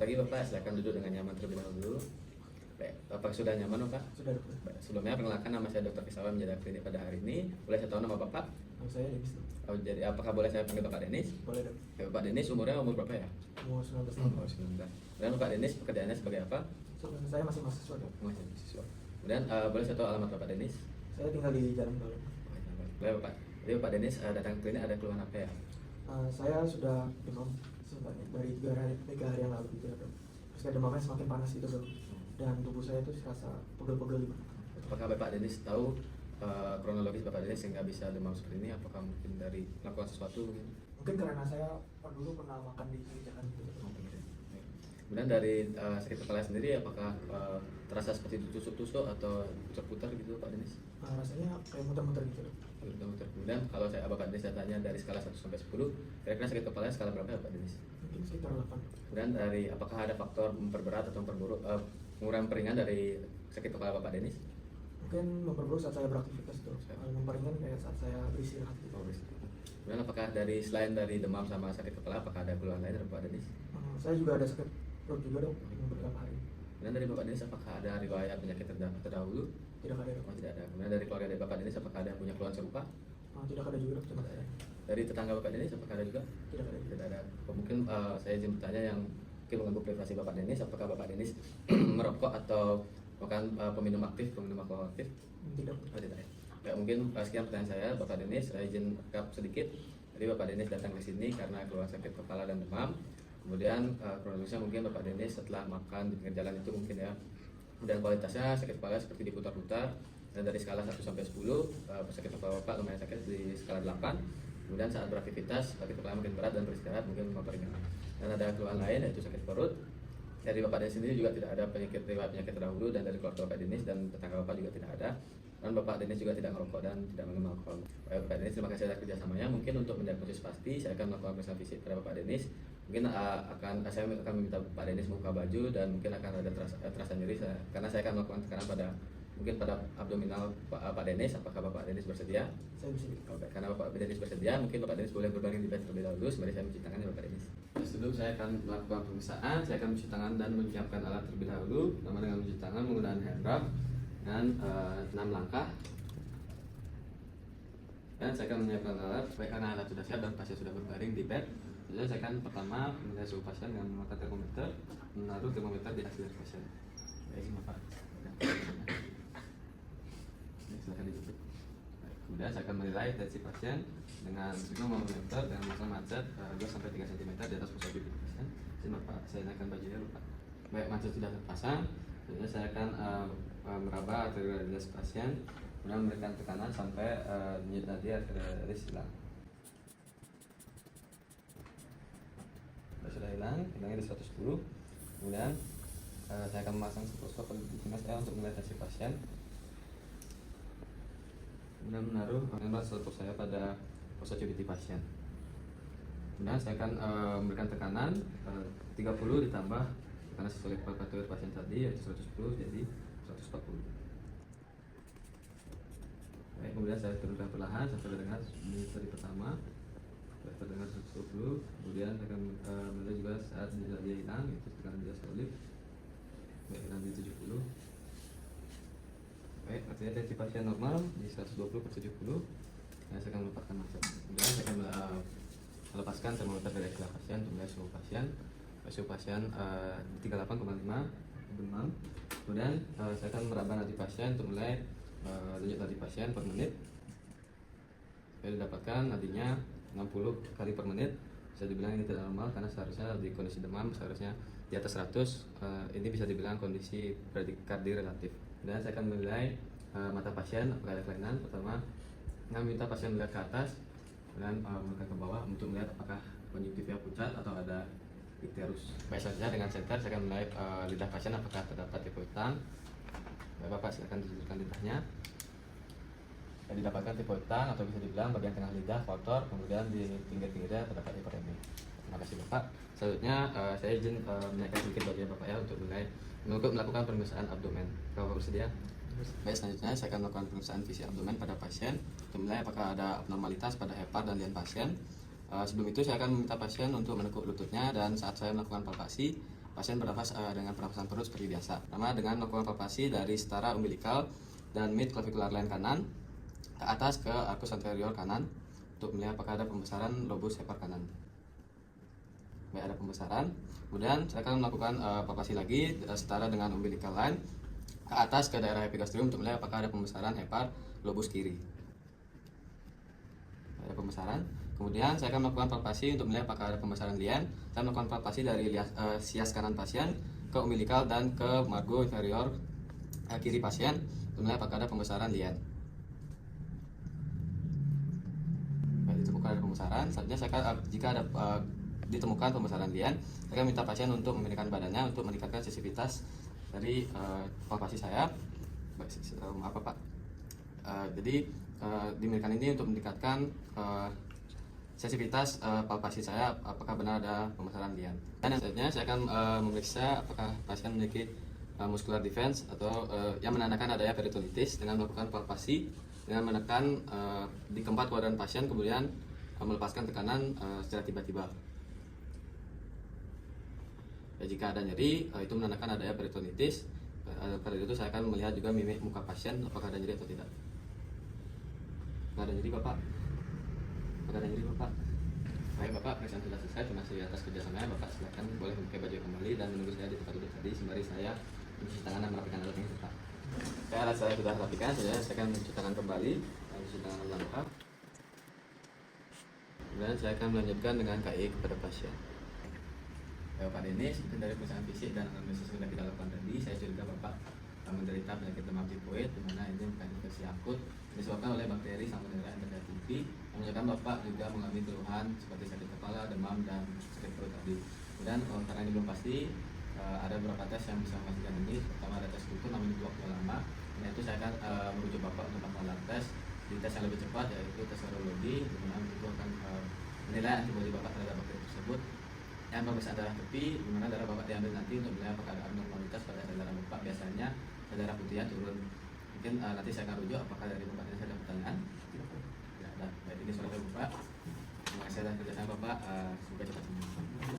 pagi Bapak, silakan duduk dengan nyaman terlebih dahulu. Baik, Bapak sudah nyaman Bapak? Sudah, dokter. Baik, sebelumnya perkenalkan, nama saya Dr. Fisawan, menjaga klinik pada hari ini. Boleh saya tahu nama Bapak? Nama saya Denis, dok. Oh, jadi apakah boleh saya panggil Bapak Denis? Boleh, dok. Ya, Bapak Denis umur berapa ya? Umur 19 tahun. Oh, 19. Dan Bapak Denis pekerjaannya sebagai apa? Saya masih mahasiswa, dok. Masih mahasiswa. Kemudian boleh saya tahu alamat Bapak Denis? Saya tinggal di Jalan Balong. Boleh Bapak. Jadi Bapak Denis datang ke klinik ada keluhan apa ya? Saya sudah demam sebenarnya dari 3 hari yang lalu gitu, dok. Terus kayak demamnya semakin panas gitu, dok. Dan tubuh saya tuh serasa pegel-pegel gitu. Apakah Bapak Denis tahu kronologis Bapak Denis sehingga bisa demam seperti ini? Apakah mungkin dari melakukan sesuatu mungkin? Mungkin karena saya dulu pernah makan di pinggir jalan gitu, dok. Kemudian dari sakit kepala sendiri apakah terasa seperti tusuk-tusuk atau putar-putar gitu Pak Denis? Rasanya kayak muter-muter gitu, dok. Putar-putar. Kemudian kalau saya Bapak Denis tanya dari skala 1 sampai 10, kira-kira sakit kepalanya skala berapa ya Pak Denis? Mungkin sekitar 8. Kemudian dari apakah ada faktor memperberat atau memperburuk pengurangan peringan dari sakit kepala Bapak Denis? Mungkin memperburuk saat saya beraktivitas, dok. Memperingan kayak saat saya beristirahat gitu. Oh, bisa. Kemudian apakah selain dari demam sama sakit kepala, apakah ada keluhan lain dari Bapak Denis? Saya juga ada sakit perut juga, dok, beberapa hari. Kemudian dari Bapak Denis apakah ada riwayat penyakit terdahulu? Tidak ada, dok. Oh, tidak ada. Kemudian dari keluarga dari Bapak Denis apakah ada yang punya keluhan serupa? Tidak ada juga, dok. Cuma saya. Dari tetangga Bapak Denis apakah ada juga? Tidak ada. Tidak ada. Mungkin saya izin bertanya yang mungkin mengganggu privasi Bapak Denis, apakah Bapak Denis merokok atau bukan peminum alkohol aktif? Tidak. Oh, tidak ya. Ya, mungkin sekian pertanyaan saya Bapak Denis. Saya izin rekap sedikit. Jadi Bapak Denis datang ke sini karena keluhan sakit kepala dan demam. Kemudian kronologisnya mungkin Bapak Denis setelah makan di pinggir jalan itu mungkin ya. Dan kualitasnya sakit kepala seperti diputar-putar. Dan dari skala 1 sampai 10, sakit kepala Bapak lumayan sakit di skala 8. Kemudian saat beraktivitas sakit kepala makin berat dan beristirahat mungkin memperingan. Dan ada keluhan lain yaitu sakit perut. Dari Bapak Denis sendiri juga tidak ada riwayat penyakit terdahulu, dan dari keluarga Bapak Denis dan tetangga Bapak juga tidak ada. Dan Bapak Denis juga tidak merokok dan tidak minum alkohol. Bapak Denis, terima kasih atas kerjasamanya. Mungkin untuk mendiagnosis pasti, saya akan melakukan pemeriksaan fisik pada Bapak Denis. Mungkin saya akan meminta Bapak Denis membuka baju dan mungkin akan ada terasa nyeri karena saya akan melakukan tekanan pada abdominal Pak Denis. Apakah Bapak Denis bersedia? Saya bisa. Karena Bapak Denis bersedia, mungkin Bapak Denis boleh berbaring di bed terlebih dahulu. Sembari saya mencuci tangan ya Bapak Denis. Sebelum saya akan melakukan pemeriksaan, saya akan mencuci tangan dan menyiapkan alat terlebih dahulu. Pertama dengan mencuci tangan menggunakan hand rub dengan 6 langkah. Dan saya akan menyiapkan alat. Baik, karena alat sudah siap dan pasien sudah berbaring di bed, jadi saya akan pertama menilai suhu pasien dengan menggunakan termometer, menaruh termometer di aksir pasien. Baik, Bapak. Silakan ditutup. Kemudian saya akan menilai tensi pasien dengan termometer dengan masa macet 2 sampai 3 cm di atas pusat bibir pasien. Jadi Bapak, saya naikkan bajunya Bapak. Baik, macet sudah terpasang. Jadi saya akan meraba arteriolaritas pasien, kemudian memberikan tekanan sampai denyut nadi arteriolaris hilang. Sudah hilangnya di 110. Kemudian saya akan memasang stetoskop di saya untuk melihat tensi pasien. Kemudian menaruh stetoskop saya pada pos CVT pasien. Kemudian saya akan memberikan tekanan 30 ditambah karena sesuai kalkulator pasien tadi yaitu 110 jadi 140. Baik, kemudian saya turunkan perlahan sampai terdengar di seri pertama. Terdengar 120. Kemudian saya akan melihat juga saat dia hilang itu tekanan diastolik. Baik, hilang di 70. Baik, artinya tensi pasien normal di 120/70. Nah, saya akan melepaskan macet. Kemudian saya akan melepaskan termometer dari aksir pasien untuk melihat suhu pasien. Suhu pasien 38,5 demam. Kemudian saya akan meraba nadi pasien untuk mulai denyut nadi pasien per menit. Saya didapatkan nadinya 60 kali per menit. Bisa dibilang ini tidak normal karena seharusnya di kondisi demam seharusnya di atas 100. Ini bisa dibilang kondisi bradikardi relatif. Dan saya akan menilai mata pasien apakah ada kelainan. Pertama, saya minta pasien melihat ke atas, kemudian melihat ke bawah untuk melihat apakah konjungtifnya pucat atau ada ikterus. Baik, selanjutnya dengan senter saya akan menilai lidah pasien apakah terdapat hipoitan. Bapak silakan tunjukkan lidahnya. Didapatkan hipoitan atau bisa dibilang bagian tengah lidah kotor, kemudian di pinggir-pinggirnya terdapat hiperemi. Terima kasih Bapak. Selanjutnya saya izin menaikkan sedikit bagian Bapak ya untuk melakukan pemeriksaan abdomen. Bapak bersedia? Baik, selanjutnya saya akan melakukan pemeriksaan visi abdomen pada pasien untuk menilai apakah ada abnormalitas pada hepar dan lian pasien. Sebelum itu saya akan meminta pasien untuk menekuk lututnya, dan saat saya melakukan palpasi pasien bernafas dengan pernafasan perut seperti biasa. Pertama dengan melakukan palpasi dari setara umbilikal dan mid clavicular line kanan ke atas ke arcus anterior kanan untuk melihat apakah ada pembesaran lobus hepar kanan. Baik, ada pembesaran. Kemudian saya akan melakukan palpasi lagi setara dengan umbilical line ke atas ke daerah epigastrium untuk melihat apakah ada pembesaran hepar lobus kiri. Ada pembesaran. Kemudian saya akan melakukan palpasi untuk melihat apakah ada pembesaran lien. Saya melakukan palpasi dari sias kanan pasien ke umbilical dan ke margo inferior kiri pasien untuk melihat apakah ada pembesaran lien. Baik, ditemukan ada pembesaran. Selanjutnya jika ada ditemukan pembesaran lien, saya akan minta pasien untuk memindahkan badannya untuk meningkatkan sensitivitas dari palpasi saya. Maaf Pak. Jadi dimiliki ini untuk meningkatkan sensitivitas palpasi saya apakah benar ada pembesaran lien. Dan selanjutnya saya akan memeriksa apakah pasien memiliki muscular defense atau yang menandakan adanya peritonitis dengan melakukan palpasi dengan menekan di keempat kuadran pasien kemudian melepaskan tekanan secara tiba-tiba. Ya, jika ada nyeri itu menandakan adanya peritonitis. Pada itu saya akan melihat juga mimik muka pasien apakah ada nyeri atau tidak. Nggak ada nyeri Bapak. Nggak ada nyeri Bapak. Baik Bapak, pemeriksaan sudah selesai. Terima kasih atas kerjasamanya. Bapak silakan boleh memakai baju kembali dan menunggu saya di tempat duduk tadi sembari saya mencuci tangan dan merapikan alat ini Pak. Oke, alat saya sudah rapikan, saya akan mencuci tangan kembali, mencuci tangan lengkap. Kemudian saya akan melanjutkan dengan KI kepada pasien. Bapak Denis, mungkin dari pemeriksaan fisik dan anamnesis sudah kita lakukan tadi, saya curiga Bapak menderita penyakit demam tifoid, di mana ini bukan infeksi akut disebabkan oleh bakteri Salmonella enterococcus, yang menyebabkan Bapak juga mengalami keluhan seperti sakit kepala, demam, dan sakit perut tadi. Kemudian karena ini belum pasti, ada beberapa tes yang bisa memastikan ini. Pertama ada tes kultur, namun itu waktu lama. Nah itu saya akan merujuk Bapak untuk melakukan lab tes di tes yang lebih cepat, yaitu tes serologi, di mana itu akan menilai antibodi Bapak terhadap bakteri tersebut. Yang pemeriksaan darah tepi, di mana darah Bapak diambil nanti untuk melihat apakah ada abnormalitas pada sel darah Bapak. Biasanya sel darah putihnya turun. Mungkin nanti saya akan rujuk apakah dari Bapak ini ada pertanyaan. Tidak ada. Baik, ini surat Bapak. Terima kasih atas kerjasama Bapak. Semoga cepat sembuh.